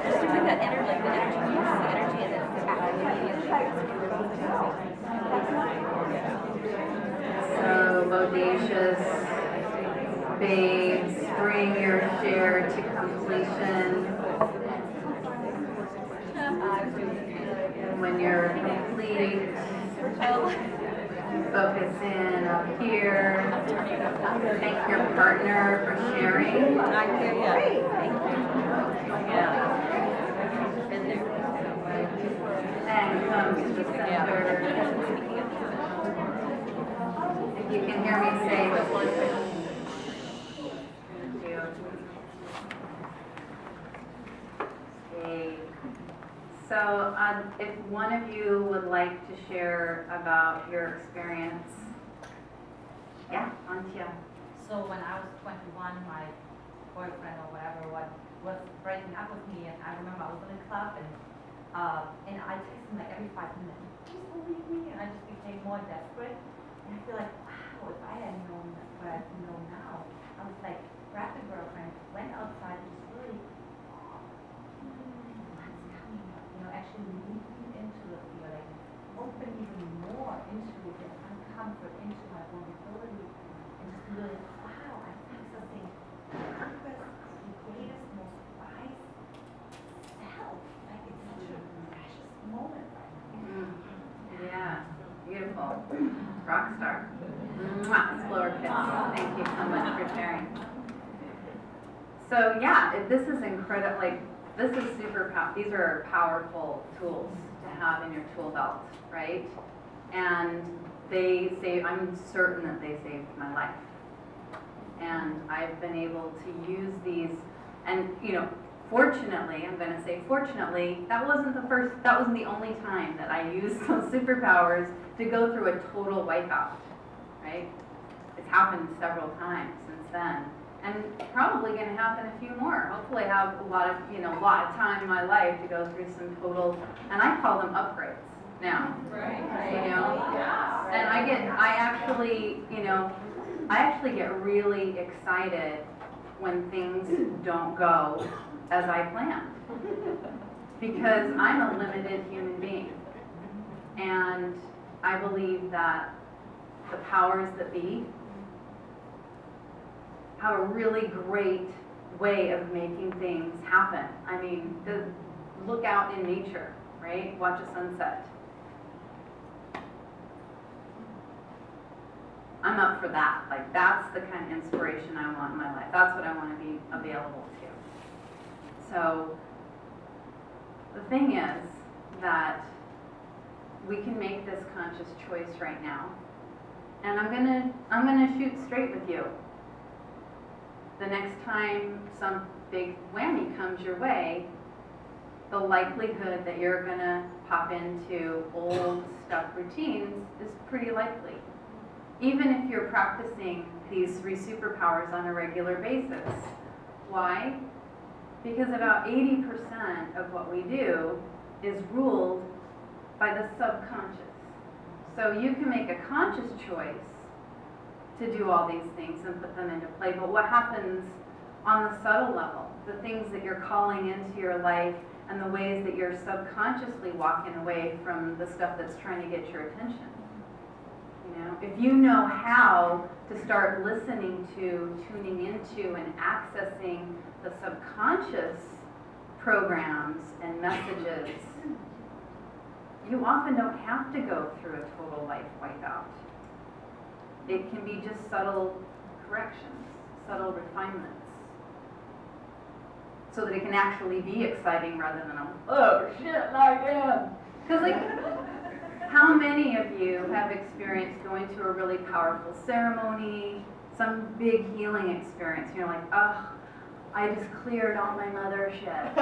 Just to bring that energy, like the energy, use the energy and then So, bodacious babes, bring your share to completion. When you're complete, focus in up here. Thank your partner for sharing. Thank you. Yeah. And come to the center. If you can hear me say thank you. Okay. So if one of you would like to share about your experience. Yeah, Antya. So when I was 21, my boyfriend or whatever was breaking up with me, and I remember I was in a club, and I texted him like every 5 minutes, please believe me, and I just became more desperate. And I feel like, wow, if I had known what I know now, I was like, grabbed a girlfriend, went outside, and just really, what's coming up? You know, actually leaning into the feeling, open even more into the uncomfort, into my vulnerability, and just really, wow, I'm accessing purpose, the greatest, most wise self. Like it's such a precious moment right now. Yeah, beautiful. Rock star. Mwah. Slower kiss. Thank you so much for sharing. So yeah, this is incredible. Like, this is super powerful. These are powerful tools to have in your tool belt, right? And they save, I'm certain that they saved my life. And I've been able to use these, and you know, fortunately, I'm going to say fortunately, that wasn't the only time that I used those superpowers to go through a total wipeout, right? It's happened several times since then. And probably going to happen a few more. Hopefully I have a lot of time in my life to go through some total, and I call them upgrades now. Right. You know? And I actually get really excited when things don't go as I planned. Because I'm a limited human being. And I believe that the powers that be have a really great way of making things happen. I mean, look out in nature, right? Watch a sunset. I'm up for that. Like, that's the kind of inspiration I want in my life. That's what I want to be available to. So, the thing is that we can make this conscious choice right now. And I'm gonna shoot straight with you. The next time some big whammy comes your way, the likelihood that you're gonna pop into old stuck routines is pretty likely. Even if you're practicing these 3 superpowers on a regular basis. Why? Because about 80% of what we do is ruled by the subconscious. So you can make a conscious choice to do all these things and put them into play, but what happens on the subtle level, the things that you're calling into your life and the ways that you're subconsciously walking away from the stuff that's trying to get your attention. You know, if you know how to start listening to, tuning into, and accessing the subconscious programs and messages, you often don't have to go through a total life wipeout. It can be just subtle corrections, subtle refinements, so that it can actually be exciting rather than oh shit, not again. Because like, how many of you have experienced going to a really powerful ceremony, some big healing experience? You're like, oh, I just cleared all my mother shit. Thank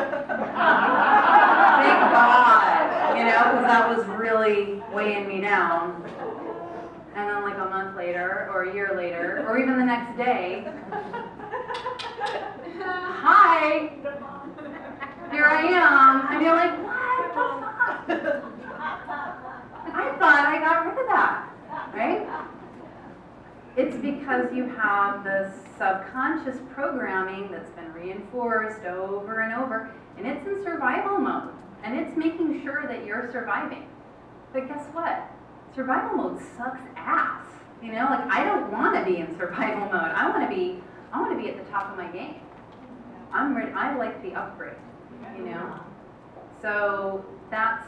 God, you know, because that was really weighing me down. And then like a month later, or a year later, or even the next day, hi, here I am. And you're like, what the fuck? I thought I got rid of that, right? It's because you have this subconscious programming that's been reinforced over and over, and it's in survival mode, and it's making sure that you're surviving. But guess what? Survival mode sucks ass. You know, like I don't want to be in survival mode. I want to be at the top of my game. I'm ready. I like the upgrade. You know, so that's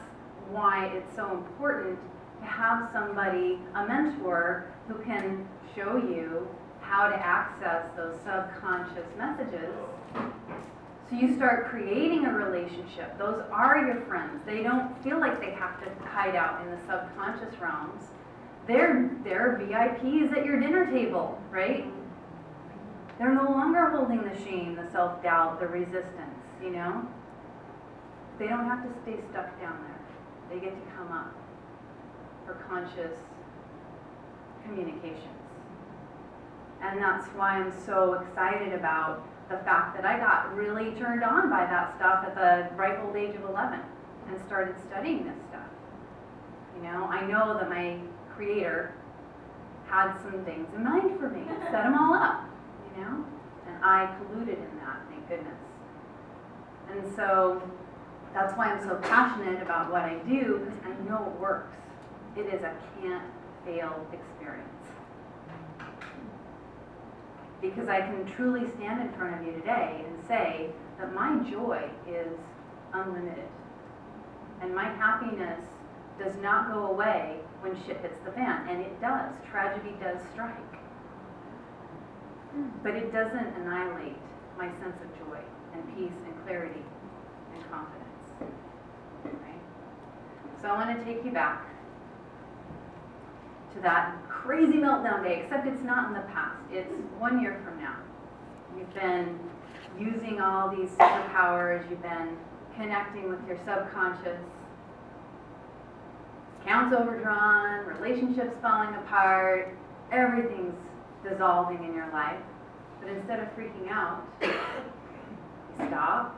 why it's so important to have somebody, a mentor, who can show you how to access those subconscious messages. So you start creating a relationship. Those are your friends. They don't feel like they have to hide out in the subconscious realms. They're VIPs at your dinner table, right? They're no longer holding the shame, the self-doubt, the resistance, you know? They don't have to stay stuck down there. They get to come up for conscious communications. And that's why I'm so excited about the fact that I got really turned on by that stuff at the ripe old age of 11 and started studying this stuff. You know, I know that my Creator had some things in mind for me, set them all up, you know, and I colluded in that, thank goodness. And so that's why I'm so passionate about what I do, because I know it works. It is a can't fail experience. Because I can truly stand in front of you today and say that my joy is unlimited. And my happiness does not go away when shit hits the fan. And it does. Tragedy does strike. But it doesn't annihilate my sense of joy and peace and clarity and confidence. Right? So I want to take you back to that crazy meltdown day, except it's not in the past. It's 1 year from now. You've been using all these superpowers. You've been connecting with your subconscious. Accounts overdrawn, relationships falling apart, everything's dissolving in your life. But instead of freaking out, you stop.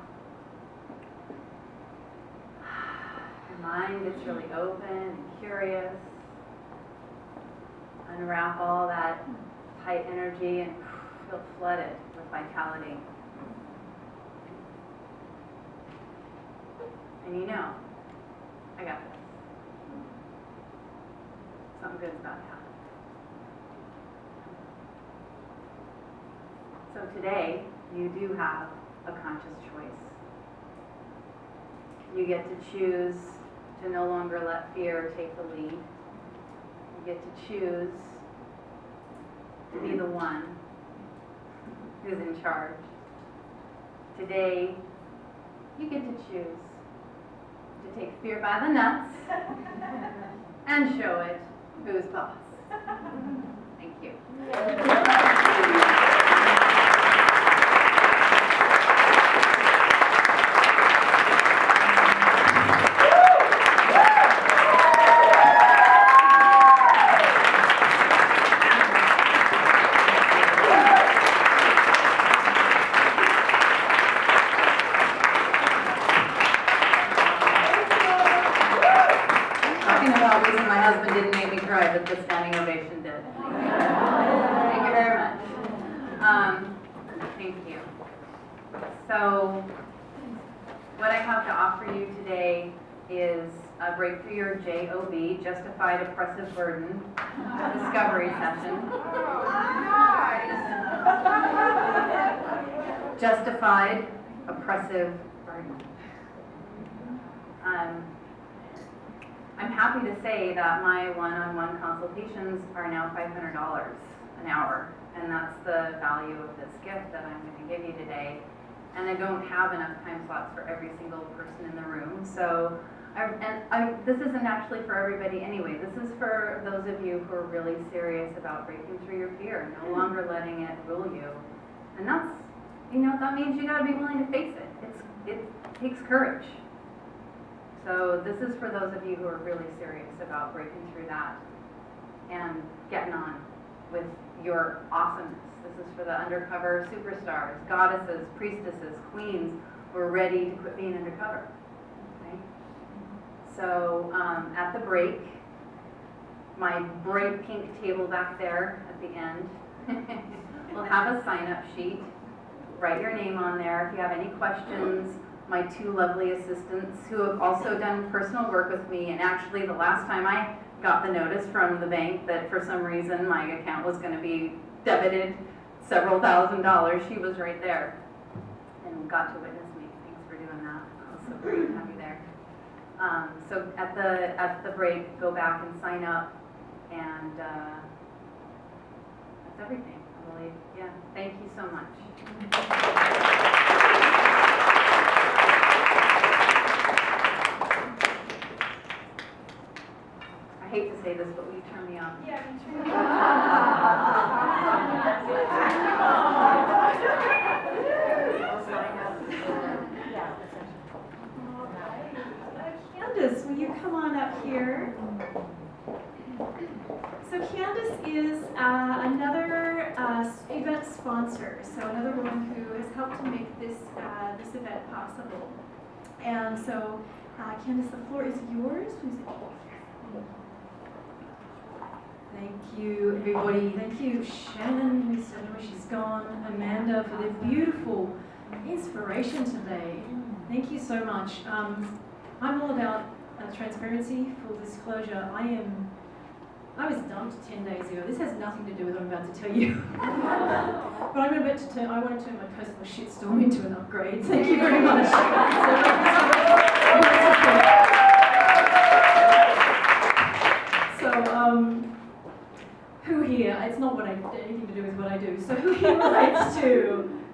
Your mind gets really open and curious. Unwrap all that tight energy and feel flooded with vitality. And you know, I got this. Something good's about to happen. So today, you do have a conscious choice. You get to choose to no longer let fear take the lead. You get to choose to be the one who's in charge. Today, you get to choose to take fear by the nuts and show it who's boss. Thank you. Didn't make me cry, but the standing ovation did. Thank you very much. Thank you. So, what I have to offer you today is a Breakthrough Your JOB, Justified Oppressive Burden, discovery session. Justified Oppressive Burden. I'm happy to say that my one-on-one consultations are now $500 an hour, and that's the value of this gift that I'm going to give you today. And I don't have enough time slots for every single person in the room, so This isn't actually for everybody anyway. This is for those of you who are really serious about breaking through your fear, no longer letting it rule you. And that's, that means you gotta be willing to face it. It takes courage. So this is for those of you who are really serious about breaking through that and getting on with your awesomeness. This is for the undercover superstars, goddesses, priestesses, queens who are ready to quit being undercover. Okay? So at the break, my bright pink table back there at the end, we'll have a sign-up sheet. Write your name on there. If you have any questions, my two lovely assistants who have also done personal work with me, and actually the last time I got the notice from the bank that for some reason my account was going to be debited several $1,000s, she was right there and got to witness me. Thanks for doing that. It was so great to have you there. So at the break, go back and sign up, and that's everything, I believe. Yeah, thank you so much. I hate to say this, but will you turn me off? Yeah, Candace, will you come on up here? So Candace is another event sponsor, so another woman who has helped to make this event possible. And so, Candace, the floor is yours. Thank you, everybody. Thank you, Shannon, who's, I don't know where she's gone, Amanda, for the beautiful inspiration today. Thank you so much. I'm all about transparency, full disclosure. I was dumped 10 days ago. This has nothing to do with what I'm about to tell you. But I want to turn my personal shitstorm into an upgrade. Thank you very much. So, who here, it's not anything to do with what I do, so who here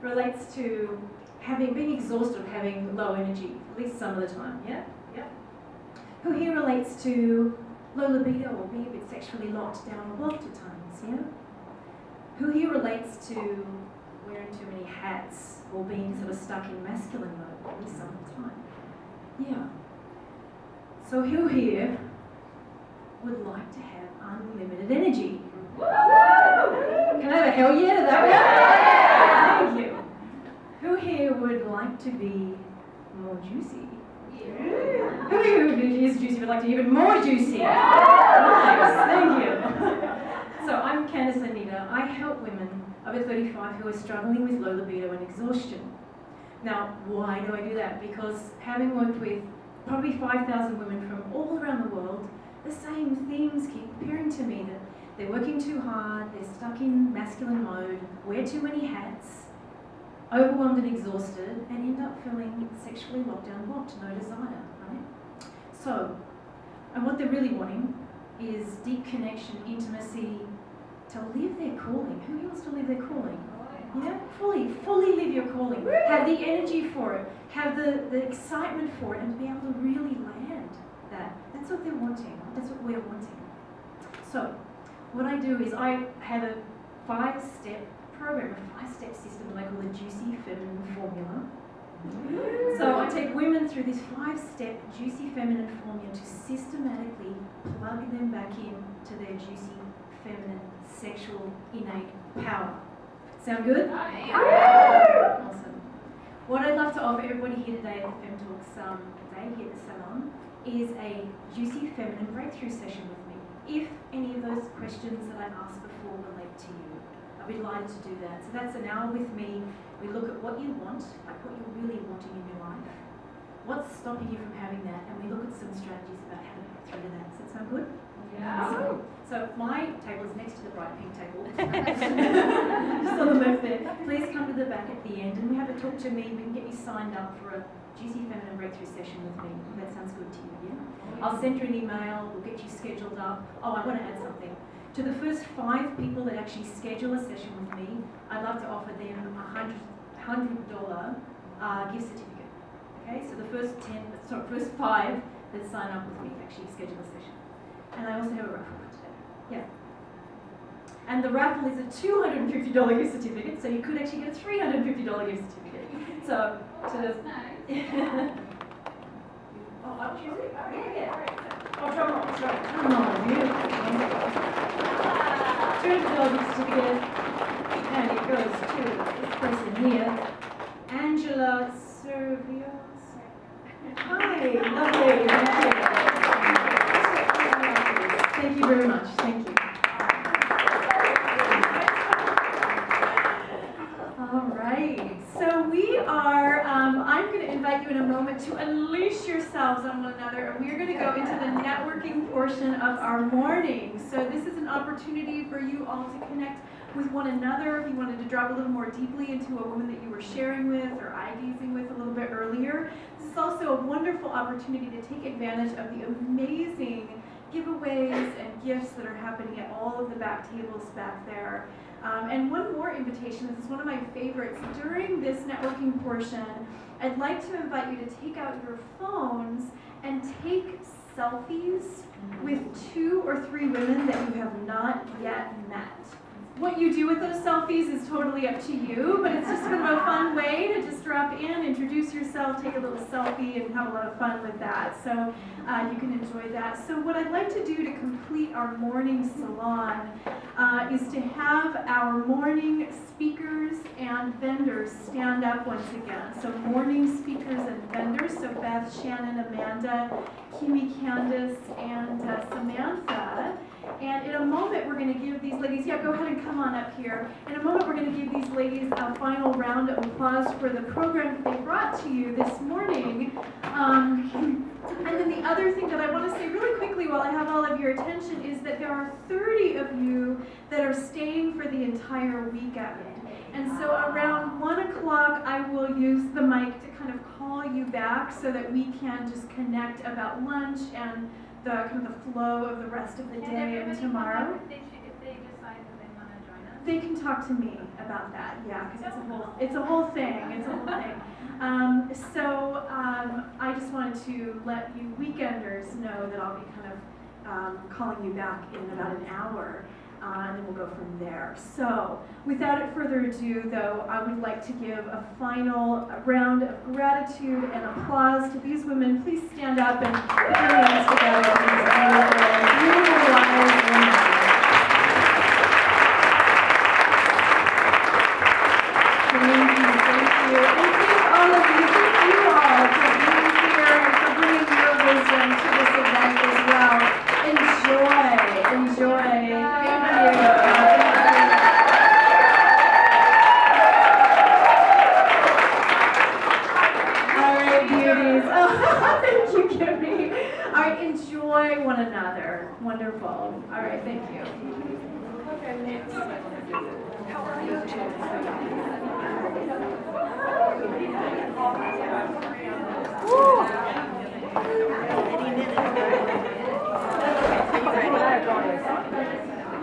relates to being exhausted of having low energy, at least some of the time, yeah? Who here relates to low libido or being a bit sexually locked down or blocked at times, yeah? Who here relates to wearing too many hats or being sort of stuck in masculine mode, at least some of the time? Yeah. So who here would like to have unlimited energy? Can I have a hell yeah to that one? Thank you. Who here would like to be more juicy? Yeah. Who here is juicy would like to be even more juicy? Nice, thank you. So I'm Candace Anita. I help women over 35 who are struggling with low libido and exhaustion. Now, why do I do that? Because having worked with probably 5,000 women from all around the world, the same themes keep appearing to me, that they're working too hard, they're stuck in masculine mode, wear too many hats, overwhelmed and exhausted, and end up feeling sexually locked down, blocked, no desire, right? So, and what they're really wanting is deep connection, intimacy, to live their calling. Who wants to live their calling? Yeah, fully live your calling. Have the energy for it, have the excitement for it, and to be able to really land that. That's what they're wanting. That's what we're wanting. So, what I do is I have a 5-step program, a 5-step system that I call the Juicy Feminine Formula. So I take women through this 5-step Juicy Feminine Formula to systematically plug them back into their juicy, feminine, sexual, innate power. Sound good? Awesome. What I'd love to offer everybody here today at the Fem Talks day here at the salon is a Juicy Feminine breakthrough session with me. If any of those questions that I asked before relate to you, I'd be delighted to do that. So that's an hour with me. We look at what you want, like what you're really wanting in your life. What's stopping you from having that? And we look at some strategies about how to get through to that. Does that sound good? Yeah. So my table is next to the bright pink table. Just on the left there. Please come to the back at the end and we have a talk to me. We can get you signed up for a Juicy Feminine breakthrough session with me. That sounds good to you, yeah? I'll send you an email. We'll get you scheduled up. Oh, I want to add something. To the first 5 people that actually schedule a session with me, I'd love to offer them a $100 gift certificate. Okay, so the first 5 that sign up with me, actually schedule a session. And I also have a raffle today. Yeah. And the raffle is a $250 gift certificate, so you could actually get a $350 gift certificate. So, oh, I'll choose it? Yeah. Oh, drum roll, sorry. Oh, beautiful. $200 gift certificate, and it goes to this person here, Angela Servios. Hi, lovely. Thank you very much. Thank you. All right. So we are, I'm going to invite you in a moment to unleash yourselves on one another, and we are going to go into the networking portion of our morning. So this is an opportunity for you all to connect with one another. If you wanted to drop a little more deeply into a woman that you were sharing with or eye-gazing with a little bit earlier. This is also a wonderful opportunity to take advantage of the amazing giveaways and gifts that are happening at all of the back tables back there. And one more invitation, this is one of my favorites. During this networking portion, I'd like to invite you to take out your phones and take selfies with 2 or 3 women that you have not yet met. What you do with those selfies is totally up to you, but it's just kind of a fun way to just drop in, introduce yourself, take a little selfie, and have a lot of fun with that. So you can enjoy that. So what I'd like to do to complete our morning salon is to have our morning speakers and vendors stand up once again. So morning speakers and vendors, so Beth, Shannon, Amanda, Kimi, Candace, and Samantha. And in a moment, we're going to give these ladies, yeah, go ahead and come on up here. In a moment, we're going to give these ladies a final round of applause for the program that they brought to you this morning. And then the other thing that I want to say really quickly while I have all of your attention is that there are 30 of you that are staying for the entire weekend. And so around 1 o'clock, I will use the mic to kind of call you back so that we can just connect about lunch and the kind of the flow of the rest of the day and tomorrow. If they decide that they want to join us? They can talk to me about that, yeah, because it's a whole thing. It's a whole thing. I just wanted to let you weekenders know that I'll be kind of calling you back in about an hour. And then we'll go from there. So, without further ado, though, I would like to give a final round of gratitude and applause to these women. Please stand up and put your hands together for these beautiful wise women. Thank you. And thank all of you. Thank you all for being here and for bringing your wisdom to this event as well. Enjoy. Thank you. Thank you, Kimmy. All right, enjoy one another. Wonderful. All right, thank you. How are you?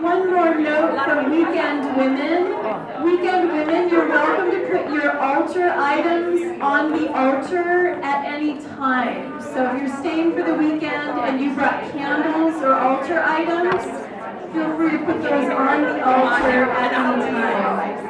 One more note from Weekend Women. Weekend Women, you're welcome to put your altar items on the altar at any time. So if you're staying for the weekend and you brought candles or altar items, feel free to put those on the altar at any time.